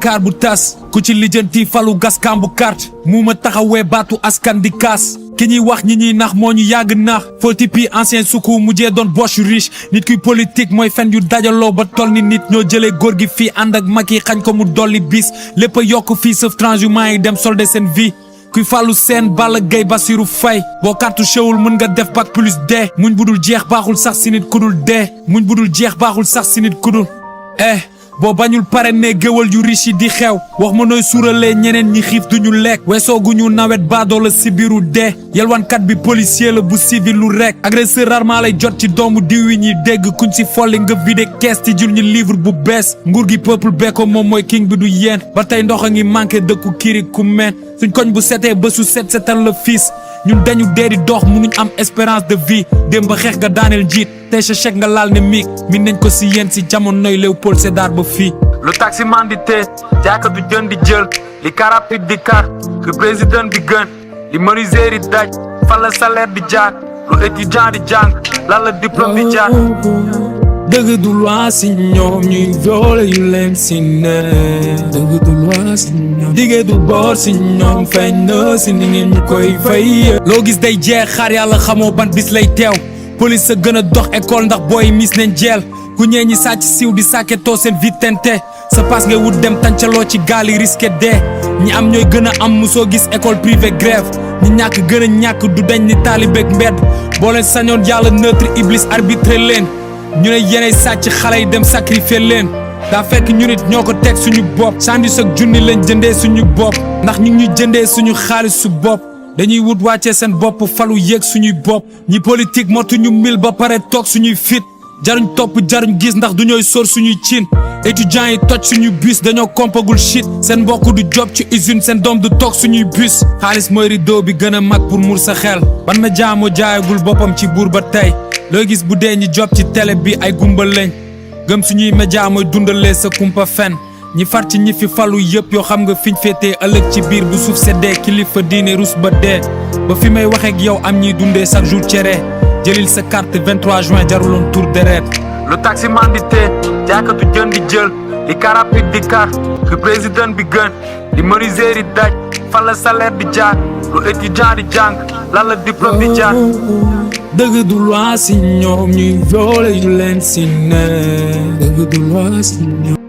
yaakaar bu tas ku ci lijjanti falu gaskan bu carte mu ma taxawee baatu askan di kaas ki ñuy wax ñi ñuy nax moo ñu yàgg nax Fotipi ancien suku mujjee doon boche riche nit kuy politique mooy fen yu dajaloo ba toll ni nit ñoo jëlee góor gi fii ànd ak mag yi xañ ko mu dolli bis lépp a yokk fii sauf transhumant yi dem solde seen vie kuy fàllu seen Balla Gaye Bassirou Faye boo cartouchewul mën nga def bac plus dee muñ budul jeex baaxul sax si nit kudul dee muñ budul jeex baaxul sax si nit kudul boo bañul pare ne géwal yu riche yi di xew wax ma nooy suuralee ñeneen ñi xiif duñu lekk weesooguñu nawet baadoo la si biiru dee yelwaankat bi policier la bu civil lu rek agresseur rarement lay jot ci doomu diw yi ñuy dégg kuñ si folli nga vide kees ti jul ñu livre bu bees nguur gi peuple bee ko moom mooy king bi du yéen ba tey ndox a ngi manqué dëkku kiri ku meen suñ koñ bu setee ba su setal la fiis ñun dañu dee di dox mënuñ am espérance de vie démb ba xeex nga daaneel jiit tey sa chèque nga laal ne miig min nañ ko si yéen si jamonoy Léopold Sédar ba fii lu taximan di tee jaakatu jën di jël li car rapide di kar que président bi gën li menuisier yi daj fan la salaire di jaar lu étudiant di jàng lan la diplôme di jaar dëgg du loi si ñoom ñuy violé yu leen si ne dëgg du loi si ñoom diggee du boor si ñoom feeñ na si ni ngeen ñu koy fay loo gis day jeex xaar yàlla xamoo ban bis lay teew police a gën a dox école ndax booy mis nañ jeel ku ñee ñi sàcc siiw di sàkketoo seen vie tente sa pass ngay wut dem tàncaloo ci gaal yi risqué dee ñi am ñooy gën a am musoo gis école privée grève ñi ñàkk gën a ñàkk du dañ ni taalibeek mbedd boo leen sañoon yàlla neutre iblis arbitré leen ñu ne yeneen sàcc xale yi dem sacrifier leen daa fekk ñu nit ñoo ko teg suñu bopp sandwich ak junni lañ jëndee suñu bopp ndax ñu ngi ñu jëndee suñu xaalis su bopp dañuy wut wàccee seen bopp falu yéeg suñuy bopp ñi politique motuñu mil ba pare toog suñuy fit jaruñ topp jaruñ gis ndax du ñooy sóor suñuy cin étudiants yi toj suñu bus dañoo kompagul shit seen mbokk du job ci usine seen doom du toog suñuy bus xaalis mooy rideau bi gën a mag pour mur sa xel ban ma jaamoo jaayagul boppam ci buur ba tey looy gis bu dee ñi job ci télé bi ay gumbal lañ gëm suñuy média mooy dundalee sa kumpa fen ñi far ci ñi fi falu yëpp yoo xam nga fiñ féetee ëllëg ci biir bu suuf seddee kilifa diine rus ba dee ba fi may waxeek yow am ñiy dundee chaque jour cere jëlil sa carte 23 juin jaruloon tour deret lu taximan di tee jaakatu jën di jël li car rapide di kar que président bi gën li menuisier yi daj fan la salaire di jaar lu étudiant di jàng lan la diplôme di jaar dëgg du loi si ñoom ñuy violé yu leen si ne dëgg du loi si ñoom